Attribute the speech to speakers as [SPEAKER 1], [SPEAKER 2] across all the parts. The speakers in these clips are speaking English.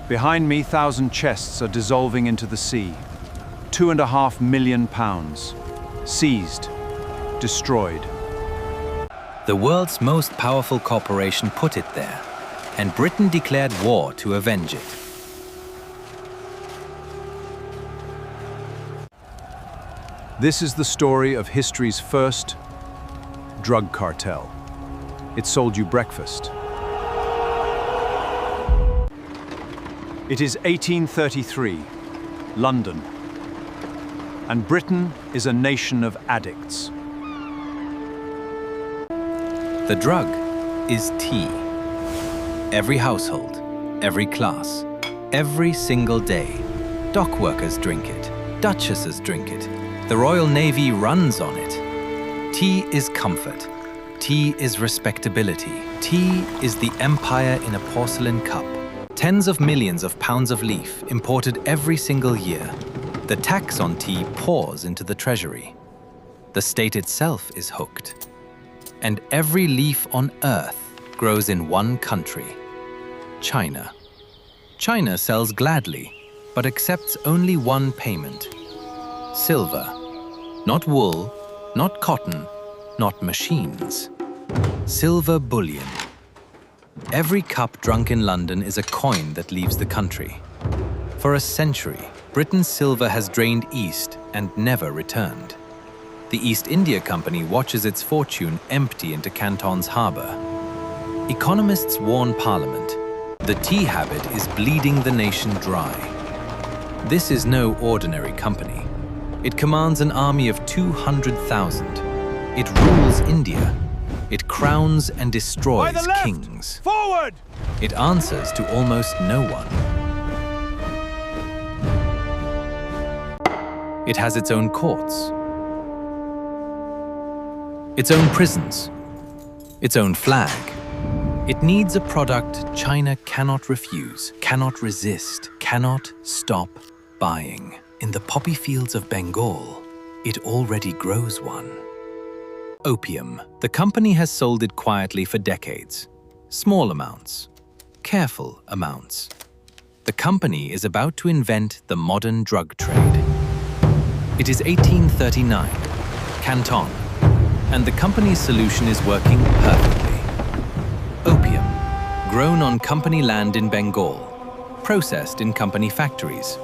[SPEAKER 1] Behind me, 1,000 chests are dissolving into the sea. 2.5 million pounds. Seized. Destroyed.
[SPEAKER 2] The world's most powerful corporation put it there, and Britain declared war to avenge it.
[SPEAKER 1] This is the story of history's first drug cartel. It sold you breakfast. It is 1833, London, and Britain is a nation of addicts.
[SPEAKER 2] The drug is tea. Every household, every class, every single day. Dock workers drink it, duchesses drink it, the Royal Navy runs on it. Tea is comfort. Tea is respectability. Tea is the empire in a porcelain cup. Tens of millions of pounds of leaf imported every single year. The tax on tea pours into the treasury. The state itself is hooked. And every leaf on earth grows in one country, China. China sells gladly, but accepts only one payment: silver. Not wool, not cotton, not machines. Silver bullion. Every cup drunk in London is a coin that leaves the country. For a century, Britain's silver has drained east and never returned. The East India Company watches its fortune empty into Canton's harbour. Economists warn Parliament. The tea habit is bleeding the nation dry. This is no ordinary company. It commands an army of 200,000. It rules India. It crowns and destroys kings.
[SPEAKER 1] Forward!
[SPEAKER 2] It answers to almost no one. It has its own courts, its own prisons, its own flag. It needs a product China cannot refuse, cannot resist, cannot stop buying. In the poppy fields of Bengal, it already grows one. Opium. The company has sold it quietly for decades. Small amounts, careful amounts. The company is about to invent the modern drug trade. It is 1839, Canton, and the company's solution is working perfectly. Opium, grown on company land in Bengal, processed in company factories,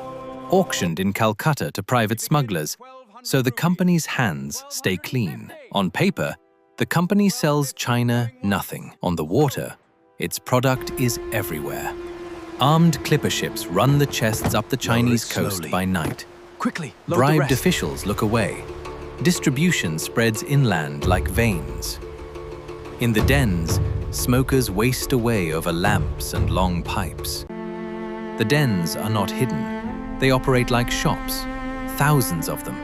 [SPEAKER 2] auctioned in Calcutta to private smugglers, so the company's hands stay clean. On paper, the company sells China nothing. On the water, its product is everywhere. Armed clipper ships run the chests up the Chinese coast by night.
[SPEAKER 1] Quickly,
[SPEAKER 2] Bribed officials look away. Distribution spreads inland like veins. In the dens, smokers waste away over lamps and long pipes. The dens are not hidden. They operate like shops, thousands of them.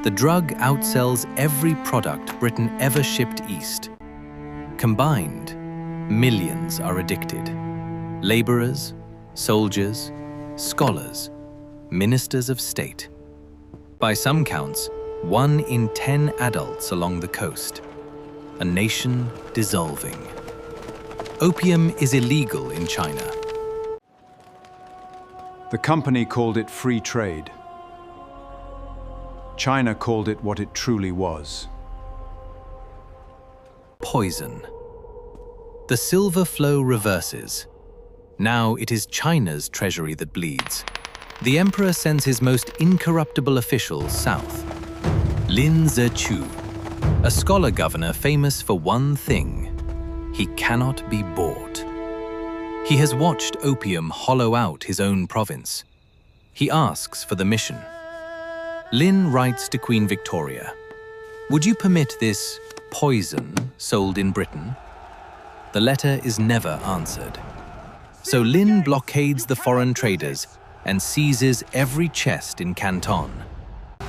[SPEAKER 2] The drug outsells every product Britain ever shipped east. Combined, millions are addicted. Laborers, soldiers, scholars, ministers of state. By some counts, 1 in 10 adults along the coast. A nation dissolving. Opium is illegal in China.
[SPEAKER 1] The company called it free trade. China called it what it truly was.
[SPEAKER 2] Poison. The silver flow reverses. Now it is China's treasury that bleeds. The emperor sends his most incorruptible officials south. Lin Zhichu, a scholar governor famous for one thing: he cannot be bought. He has watched opium hollow out his own province. He asks for the mission. Lin writes to Queen Victoria, "Would you permit this poison sold in Britain?" The letter is never answered. So Lin blockades the foreign traders and seizes every chest in Canton.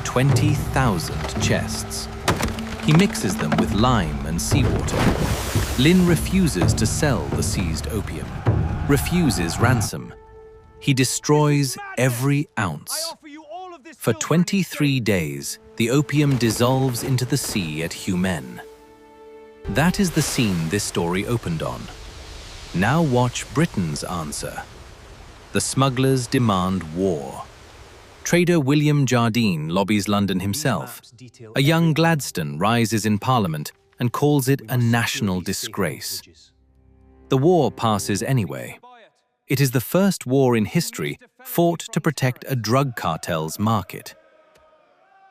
[SPEAKER 2] 20,000 chests. He mixes them with lime and seawater. Lin refuses to sell the seized opium, refuses ransom. He destroys every ounce. For 23 days, the opium dissolves into the sea at Humen. That is the scene this story opened on. Now watch Britain's answer. The smugglers demand war. Trader William Jardine lobbies London himself. A young Gladstone rises in Parliament and calls it a national disgrace. The war passes anyway. It is the first war in history fought to protect a drug cartel's market.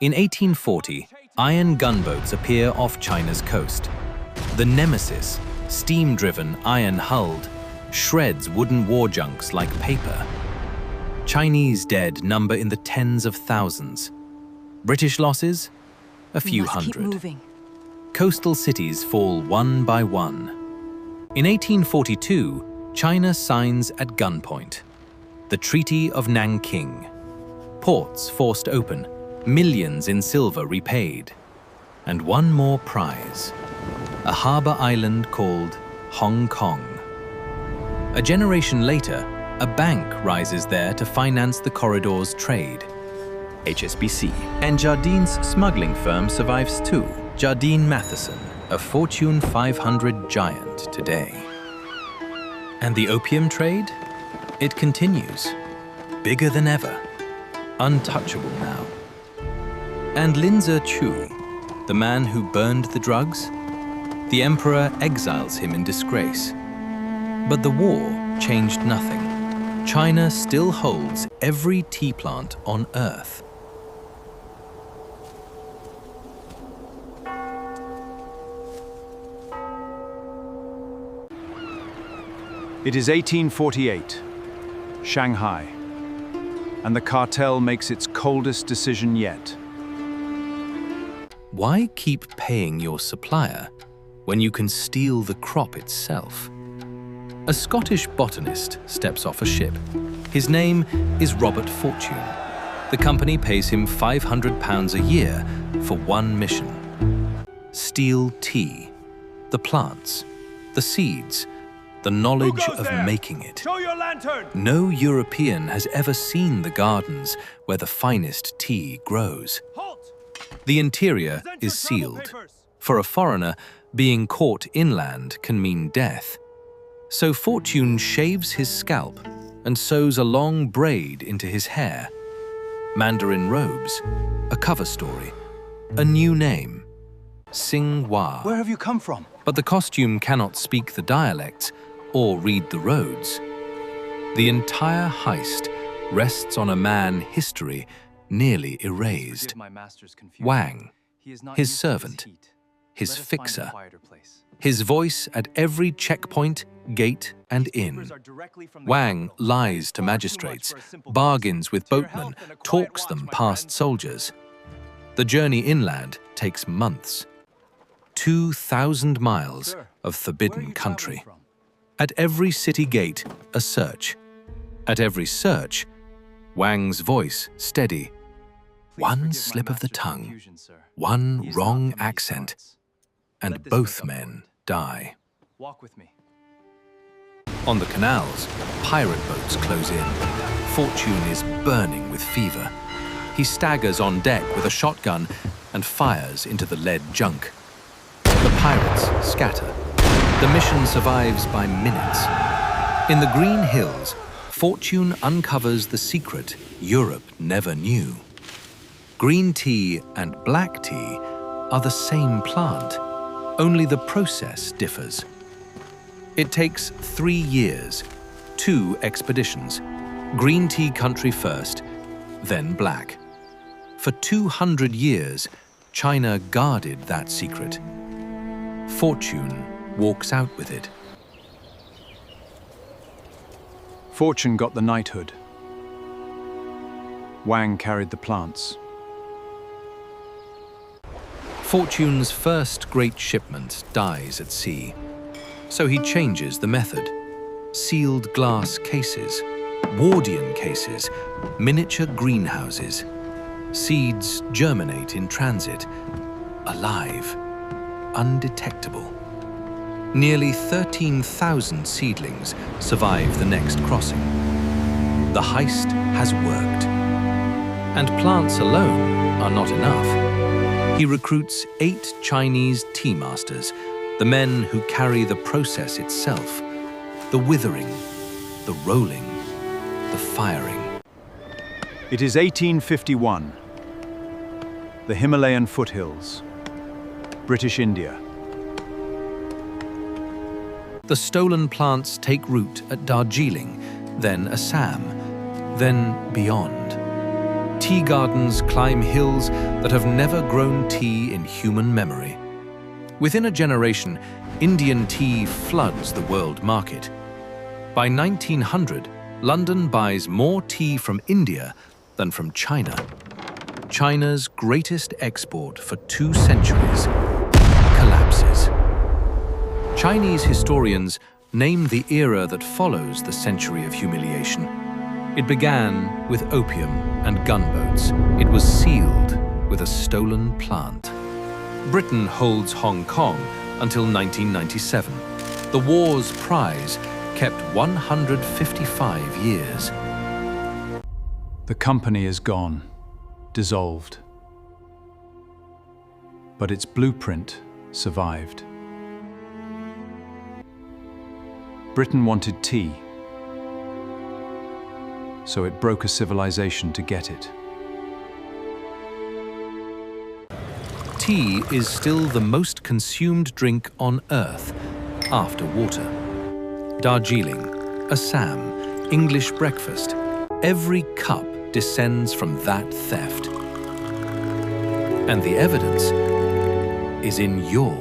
[SPEAKER 2] In 1840, iron gunboats appear off China's coast. The Nemesis, steam-driven, iron-hulled, shreds wooden war junks like paper. Chinese dead number in the tens of thousands. British losses? A few hundred. Coastal cities fall one by one. In 1842, China signs at gunpoint. The Treaty of Nanking. Ports forced open, millions in silver repaid. And one more prize. A harbor island called Hong Kong. A generation later, a bank rises there to finance the corridor's trade. HSBC. And Jardine's smuggling firm survives too. Jardine Matheson, a Fortune 500 giant today. And the opium trade? It continues. Bigger than ever. Untouchable now. And Lin Chu, the man who burned the drugs? The emperor exiles him in disgrace. But the war changed nothing. China still holds every tea plant on Earth.
[SPEAKER 1] It is 1848, Shanghai, and the cartel makes its coldest decision yet.
[SPEAKER 2] Why keep paying your supplier when you can steal the crop itself? A Scottish botanist steps off a ship. His name is Robert Fortune. The company pays him £500 a year for one mission. Steal tea, the plants, the seeds, the knowledge of making it.
[SPEAKER 1] Show your lantern!
[SPEAKER 2] No European has ever seen the gardens where the finest tea grows.
[SPEAKER 1] Halt!
[SPEAKER 2] The interior is sealed. For a foreigner, being caught inland can mean death. So Fortune shaves his scalp and sews a long braid into his hair. Mandarin robes, a cover story, a new name, Xinhua.
[SPEAKER 1] Where have you come from?
[SPEAKER 2] But the costume cannot speak the dialects or read the roads. The entire heist rests on a man history nearly erased. Wang, his servant, his fixer, his voice at every checkpoint, gate and inn. Wang lies to magistrates, bargains with boatmen, talks them past soldiers. The journey inland takes months. 2,000 miles of forbidden country. At every city gate, a search. At every search, Wang's voice steady. One slip of the tongue, one wrong accent, and both men die.
[SPEAKER 1] Walk with me.
[SPEAKER 2] On the canals, pirate boats close in. Fortune is burning with fever. He staggers on deck with a shotgun and fires into the lead junk. The pirates scatter. The mission survives by minutes. In the Green Hills, Fortune uncovers the secret Europe never knew. Green tea and black tea are the same plant, only the process differs. It takes 3 years, 2 expeditions, green tea country first, then black. For 200 years, China guarded that secret. Fortune walks out with it.
[SPEAKER 1] Fortune got the knighthood. Wang carried the plants.
[SPEAKER 2] Fortune's first great shipment dies at sea. So he changes the method. Sealed glass cases, Wardian cases, miniature greenhouses. Seeds germinate in transit, alive, undetectable. Nearly 13,000 seedlings survive the next crossing. The heist has worked. And plants alone are not enough. He recruits 8 Chinese tea masters, the men who carry the process itself, the withering, the rolling, the firing.
[SPEAKER 1] It is 1851. The Himalayan foothills, British India.
[SPEAKER 2] The stolen plants take root at Darjeeling, then Assam, then beyond. Tea gardens climb hills that have never grown tea in human memory. Within a generation, Indian tea floods the world market. By 1900, London buys more tea from India than from China. China's greatest export for 2 centuries collapses. Chinese historians name the era that follows the century of humiliation. It began with opium and gunboats. It was sealed with a stolen plant. Britain holds Hong Kong until 1997. The war's prize kept 155 years.
[SPEAKER 1] The company is gone, dissolved. But its blueprint survived. Britain wanted tea, so it broke a civilization to get it.
[SPEAKER 2] Tea is still the most consumed drink on Earth, after water. Darjeeling, Assam, English breakfast, every cup descends from that theft. And the evidence is in your